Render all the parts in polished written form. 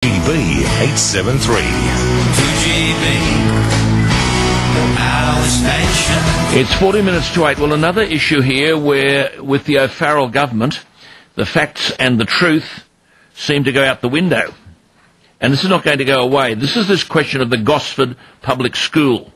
GB 873. 2GB. It's 40 minutes to 8. Well, another issue here where, with the O'Farrell government, the facts and the truth seem to go out the window. And this is not going to go away. This is this question of the Gosford Public School.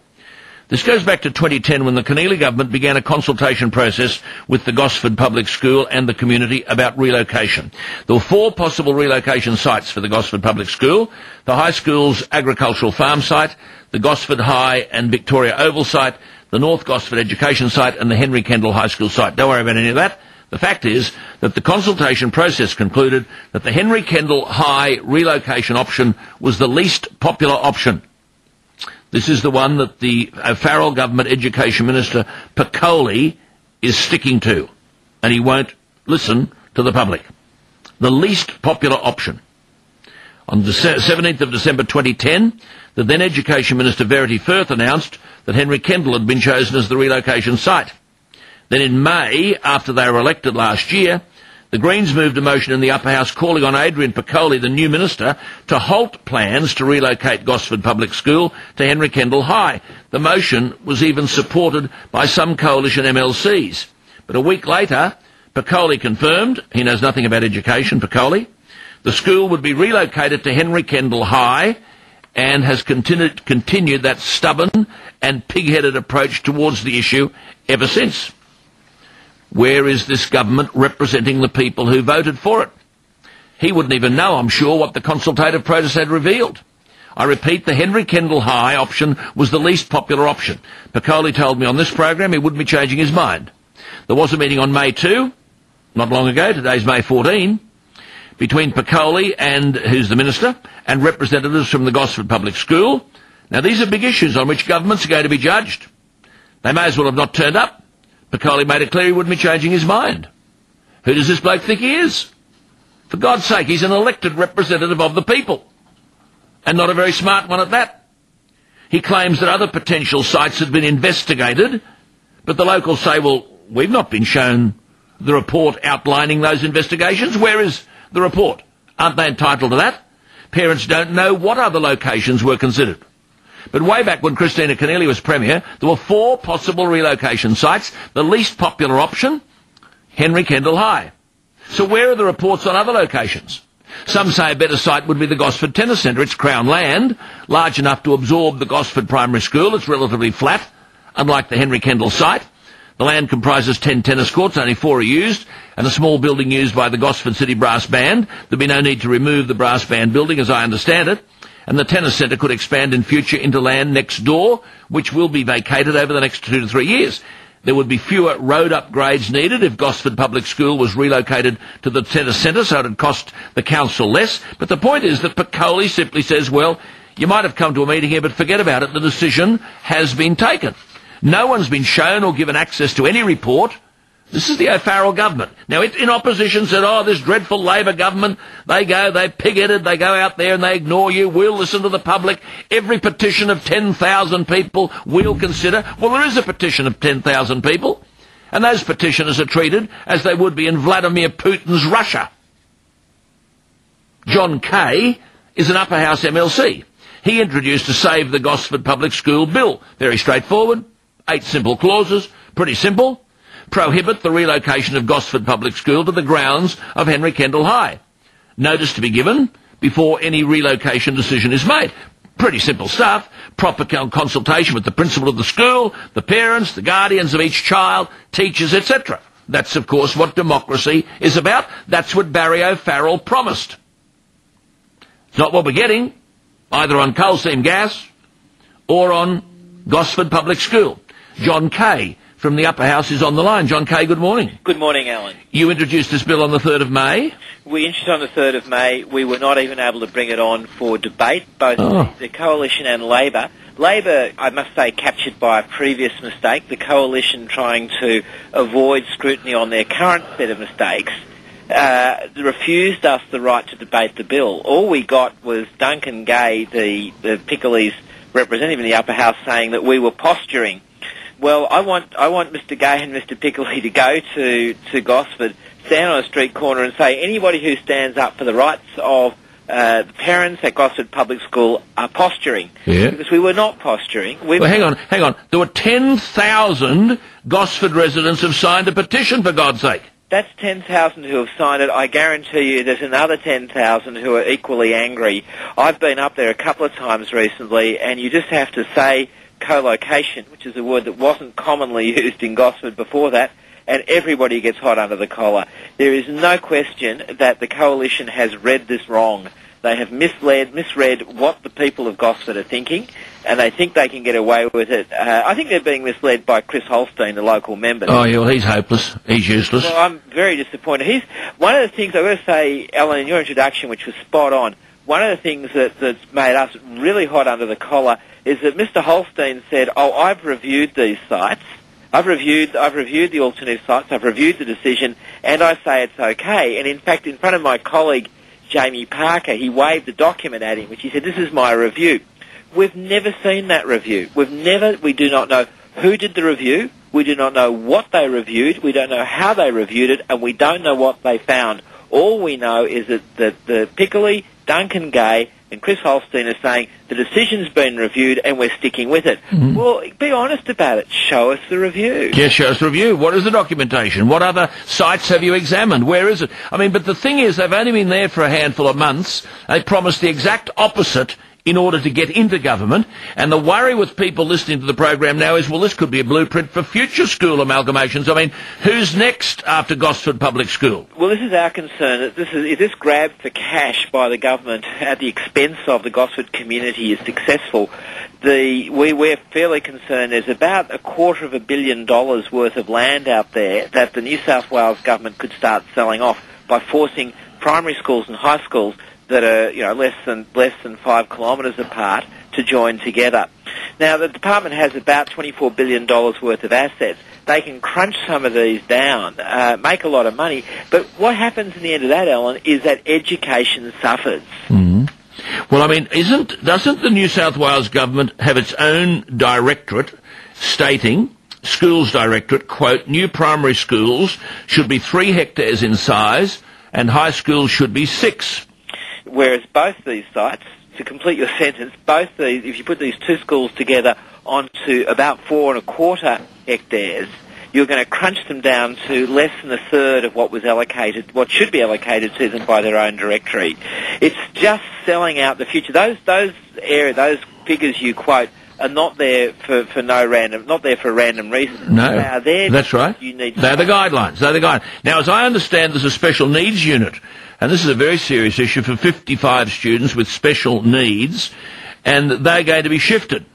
This goes back to 2010 when the Keneally government began a consultation process with the Gosford Public School and the community about relocation. There were 4 possible relocation sites for the Gosford Public School: the high school's agricultural farm site, the Gosford High and Victoria Oval site, the North Gosford Education site, and the Henry Kendall High School site. Don't worry about any of that. The fact is that the consultation process concluded that the Henry Kendall High relocation option was the least popular option. This is the one that the O'Farrell government Education Minister Kaye is sticking to, and he won't listen to the public. The least popular option. On the 17th of December 2010, the then Education Minister Verity Firth announced that Henry Kendall had been chosen as the relocation site. Then in May, after they were elected last year, the Greens moved a motion in the Upper House calling on Adrian Kaye, the new minister, to halt plans to relocate Gosford Public School to Henry Kendall High. The motion was even supported by some coalition MLCs. But a week later, Kaye confirmed, he knows nothing about education, Kaye, the school would be relocated to Henry Kendall High, and has continued that stubborn and pig-headed approach towards the issue ever since. Where is this government representing the people who voted for it? He wouldn't even know, I'm sure, what the consultative process had revealed. I repeat, the Henry Kendall High option was the least popular option. Kaye told me on this program he wouldn't be changing his mind. There was a meeting on May 2, not long ago, today's May 14, between Kaye and, who's the minister, and representatives from the Gosford Public School. Now, these are big issues on which governments are going to be judged. They may as well have not turned up. Kaye made it clear he wouldn't be changing his mind. Who does this bloke think he is? For God's sake, he's an elected representative of the people, and not a very smart one at that. He claims that other potential sites had been investigated, but the locals say, well, we've not been shown the report outlining those investigations. Where is the report? Aren't they entitled to that? Parents don't know what other locations were considered. But way back when Christina Keneally was Premier, there were 4 possible relocation sites. The least popular option, Henry Kendall High. So where are the reports on other locations? Some say a better site would be the Gosford Tennis Centre. It's Crown land, large enough to absorb the Gosford Primary School. It's relatively flat, unlike the Henry Kendall site. The land comprises 10 tennis courts, only 4 are used, and a small building used by the Gosford City Brass Band. There'd be no need to remove the Brass Band building, as I understand it. And the tennis centre could expand in future into land next door, which will be vacated over the next 2 to 3 years. There would be fewer road upgrades needed if Gosford Public School was relocated to the tennis centre, so it would cost the council less. But the point is that Kaye simply says, well, you might have come to a meeting here, but forget about it. The decision has been taken. No one's been shown or given access to any report. This is the O'Farrell government. Now, it, in opposition, said, oh, this dreadful Labor government, they're pig-headed, they go out there and they ignore you, we'll listen to the public, every petition of 10,000 people we'll consider. Well, there is a petition of 10,000 people, and those petitioners are treated as they would be in Vladimir Putin's Russia. John Kaye is an Upper House MLC. He introduced a Save the Gosford Public School bill. Very straightforward, 8 simple clauses, pretty simple. Prohibit the relocation of Gosford Public School to the grounds of Henry Kendall High. Notice to be given before any relocation decision is made. Pretty simple stuff. Proper consultation with the principal of the school, the parents, the guardians of each child, teachers, etc. That's, of course, what democracy is about. That's what Barry O'Farrell promised. It's not what we're getting, either on coal seam gas or on Gosford Public School. John Kaye from the Upper House is on the line. John Kaye, good morning. Good morning, Alan. You introduced this bill on the 3rd of May. We introduced it on the 3rd of May. We were not even able to bring it on for debate, both the Coalition and Labor. Labor, I must say, captured by a previous mistake, the Coalition trying to avoid scrutiny on their current set of mistakes, refused us the right to debate the bill. All we got was Duncan Gay, the Piccoli's representative in the Upper House, saying that we were posturing. Well, I want Mr. Gay and Mr. Piccoli to go to Gosford, stand on a street corner and say anybody who stands up for the rights of the parents at Gosford Public School are posturing. Yeah. Because we were not posturing. Well, hang on. There were 10,000 Gosford residents have signed a petition, for God's sake. That's 10,000 who have signed it. I guarantee you there's another 10,000 who are equally angry. I've been up there a couple of times recently, and you just have to say co-location, which is a word that wasn't commonly used in Gosford before that, and everybody gets hot under the collar. There is no question that the Coalition has read this wrong. They have misread what the people of Gosford are thinking, and they think they can get away with it. I think they're being misled by Chris Holstein, the local member. Oh, yeah, well, he's hopeless. He's useless. Well, I'm very disappointed. One of the things I've got to say, Alan, in your introduction, which was spot on, one of the things that's made us really hot under the collar is that Mr. Holstein said, I've reviewed these sites. I've reviewed the alternative sites. I've reviewed the decision, and I say it's okay. And in fact, in front of my colleague, Jamie Parker, he waved the document at him, which he said, this is my review. We've never seen that review. We do not know who did the review. We do not know what they reviewed. We don't know how they reviewed it, and we don't know what they found. All we know is that the Pickley, Duncan Gay, and Chris Holstein are saying the decision's been reviewed and we're sticking with it. Mm-hmm. Well, be honest about it. Show us the review. Yes, show us the review. What is the documentation? What other sites have you examined? Where is it? I mean, but the thing is, they've only been there for a handful of months. They promised the exact opposite in order to get into government. And the worry with people listening to the program now is, well, this could be a blueprint for future school amalgamations. I mean, who's next after Gosford Public School? Well, this is our concern. If this grab for cash by the government at the expense of the Gosford community is successful, we're fairly concerned there's about $250 million worth of land out there that the New South Wales government could start selling off by forcing primary schools and high schools that are less than 5 kilometres apart to join together. Now, the department has about $24 billion worth of assets. They can crunch some of these down, make a lot of money, but what happens in the end of that, Alan, is that education suffers. Mm-hmm. Well, I mean, doesn't the New South Wales government have its own directorate stating, schools directorate, quote, new primary schools should be 3 hectares in size and high schools should be 6? Whereas both these sites, to complete your sentence, if you put these two schools together onto about 4.25 hectares, you're going to crunch them down to less than a third of what should be allocated to them by their own directory. It's just selling out the future. Those figures you quote are not there for random reasons. No, they are there. That's right. They're the guidelines. Now, as I understand, there's a special needs unit. And this is a very serious issue for 55 students with special needs, and they're going to be shifted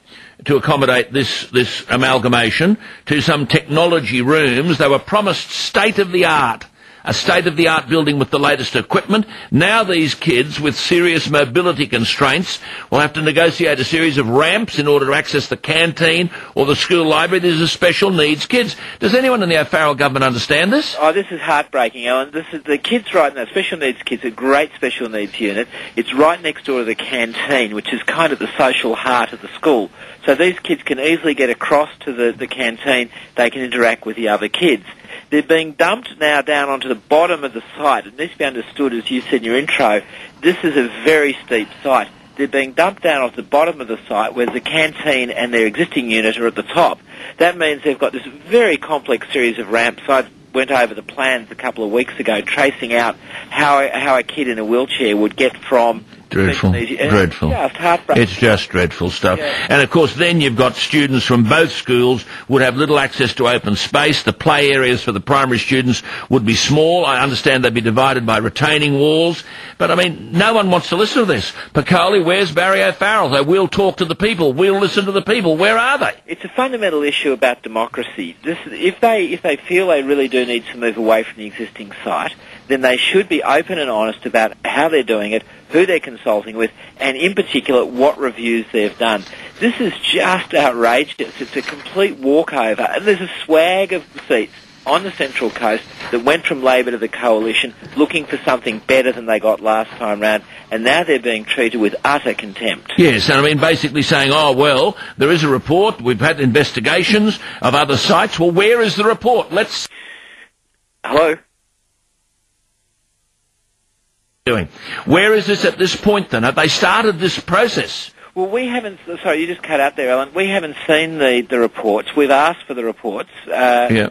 to accommodate this amalgamation to some technology rooms. They were promised state-of-the-art, a state-of-the-art building with the latest equipment. Now these kids with serious mobility constraints will have to negotiate a series of ramps in order to access the canteen or the school library. These are special needs kids. Does anyone in the O'Farrell government understand this? Oh, this is heartbreaking, Alan. This is the kids right now, special needs kids, a great special needs unit. It's right next door to the canteen, which is kind of the social heart of the school. So these kids can easily get across to the canteen. They can interact with the other kids. They're being dumped now down onto the bottom of the site. It needs to be understood, as you said in your intro, this is a very steep site. They're being dumped down onto the bottom of the site where the canteen and their existing unit are at the top. That means they've got this very complex series of ramps. I went over the plans a couple of weeks ago, tracing out how a kid in a wheelchair would get from... Dreadful. Dreadful. Just heartbreaking. It's just dreadful stuff. Yeah. And of course then you've got students from both schools would have little access to open space. The play areas for the primary students would be small. I understand they'd be divided by retaining walls. But I mean, no one wants to listen to this. Piccoli, where's Barry O'Farrell? They will talk to the people. We'll listen to the people. Where are they? It's a fundamental issue about democracy. If they feel they really do need to move away from the existing site, then they should be open and honest about how they're doing it, who they're consulting with, and in particular what reviews they've done. This is just outrageous. It's a complete walkover. And there's a swag of seats on the Central Coast that went from Labor to the Coalition looking for something better than they got last time round, and now they're being treated with utter contempt. Yes, and I mean basically saying, oh, well, there is a report, we've had investigations of other sites. Well, where is the report? Hello? doing. Where is this at this point then? Have they started this process? Well, we haven't... Sorry, you just cut out there, Alan. We haven't seen the reports. We've asked for the reports. Yeah.